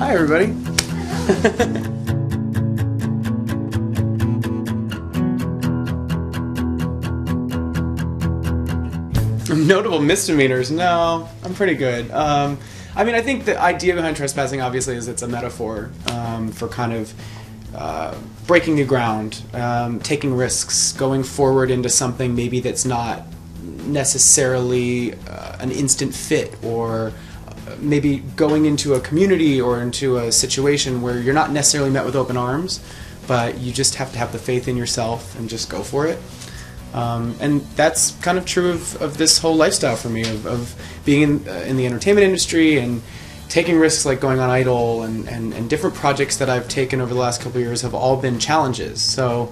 Hi, everybody. Notable misdemeanors? No, I'm pretty good. I mean, I think the idea behind trespassing, obviously, is it's a metaphor for kind of breaking new ground, taking risks, going forward into something maybe that's not necessarily an instant fit, or maybe going into a community or into a situation where you're not necessarily met with open arms, but you just have to have the faith in yourself and just go for it. And that's kind of true of this whole lifestyle for me, of being in the entertainment industry and taking risks like going on Idol, and different projects that I've taken over the last couple of years have all been challenges. So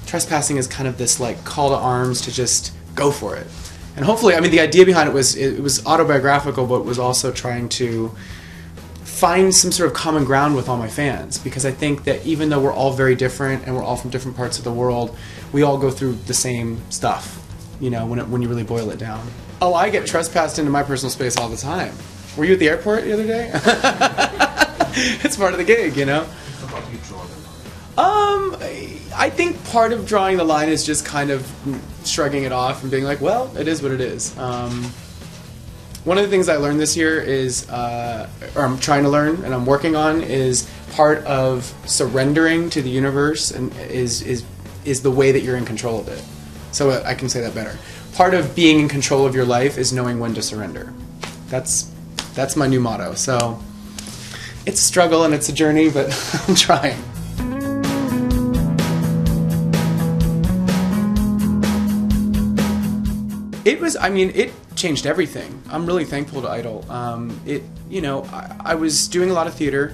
trespassing is kind of this like call to arms to just go for it. And hopefully, I mean, the idea behind it was autobiographical, but was also trying to find some sort of common ground with all my fans, because I think that even though we're all very different and we're all from different parts of the world, we all go through the same stuff, you know, when you really boil it down. Oh, I get trespassed into my personal space all the time. Were you at the airport the other day? It's part of the gig, you know? How do you draw the line? I think part of drawing the line is just kind of shrugging it off and being like, well, it is what it is. One of the things I learned this year is, or I'm trying to learn and I'm working on, is part of surrendering to the universe and is the way that you're in control of it. So I can say that better. Part of being in control of your life is knowing when to surrender. That's my new motto. So it's a struggle and it's a journey, but I'm trying. I mean, it changed everything. I'm really thankful to Idol. You know, I was doing a lot of theater,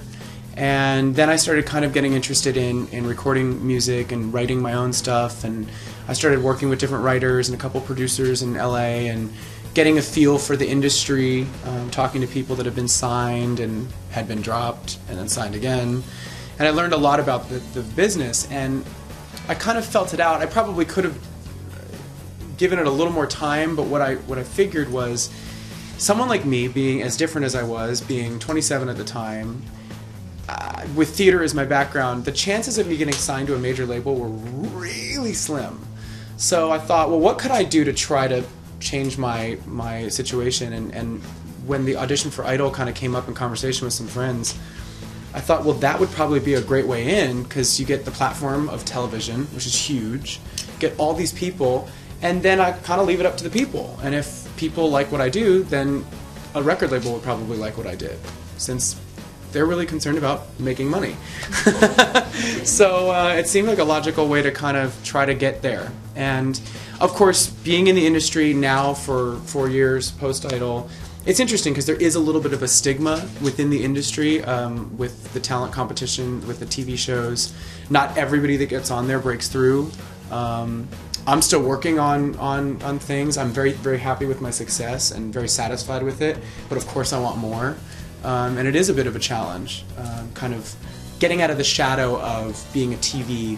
and then I started kind of getting interested in recording music and writing my own stuff, and I started working with different writers and a couple producers in LA, and getting a feel for the industry, talking to people that have been signed and had been dropped and then signed again. And I learned a lot about the business, and I kind of felt it out. I probably could have given it a little more time, but what I figured was, someone like me, being as different as I was, being 27 at the time, with theater as my background, the chances of me getting signed to a major label were really slim. So I thought, well, what could I do to try to change my situation? And when the audition for Idol kind of came up in conversation with some friends, I thought, well, that would probably be a great way in, because you get the platform of television, which is huge, get all these people, and then I kind of leave it up to the people. And if people like what I do, then a record label would probably like what I did, since they're really concerned about making money. So it seemed like a logical way to kind of try to get there. And of course, being in the industry now for 4 years post-Idol, it's interesting because there is a little bit of a stigma within the industry with the talent competition, with the TV shows. Not everybody that gets on there breaks through. I'm still working on things. I'm very, very happy with my success and very satisfied with it, but of course I want more. And it is a bit of a challenge, kind of getting out of the shadow of being a TV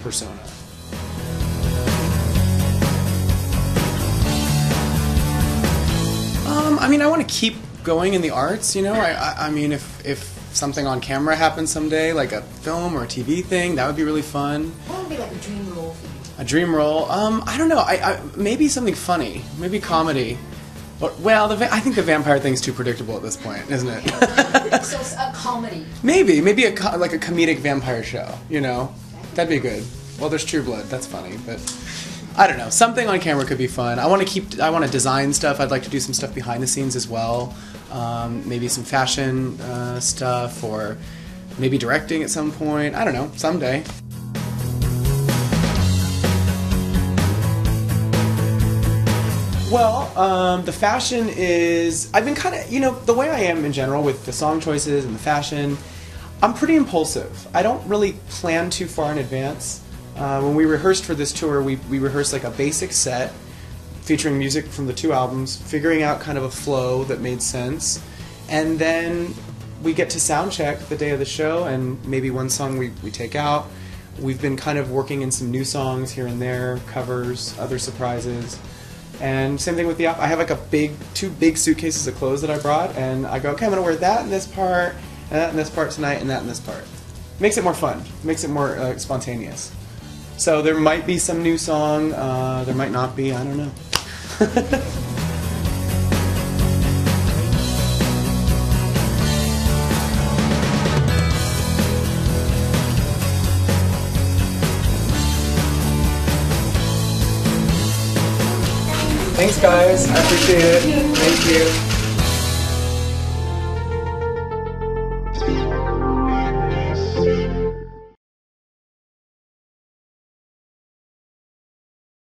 persona. I mean, I want to keep going in the arts, you know. I mean, if something on camera happens someday, like a film or a TV thing, that would be really fun. What would be like a dream role for you? A dream role? I don't know. Maybe something funny. Maybe comedy. But, well, I think the vampire thing's too predictable at this point, isn't it? So it's a comedy. Maybe like a comedic vampire show. You know, that'd be good. Well, there's True Blood. That's funny, but I don't know. Something on camera could be fun. I want to design stuff. I'd like to do some stuff behind the scenes as well. Maybe some fashion stuff, or maybe directing at some point. I don't know. Someday. Well, the fashion is, I've been kind of, you know, the way I am in general with the song choices and the fashion, I'm pretty impulsive. I don't really plan too far in advance. When we rehearsed for this tour, we rehearsed like a basic set featuring music from the 2 albums, figuring out kind of a flow that made sense, and then we get to sound check the day of the show, and maybe one song we take out. We've been kind of working in some new songs here and there, covers, other surprises. And same thing with I have like 2 big suitcases of clothes that I brought, and I go, okay, I'm going to wear that in this part, and that in this part tonight, and that in this part. Makes it more fun. Makes it more spontaneous. So there might be some new song. There might not be. I don't know. Thanks, guys. I appreciate it. Thank you.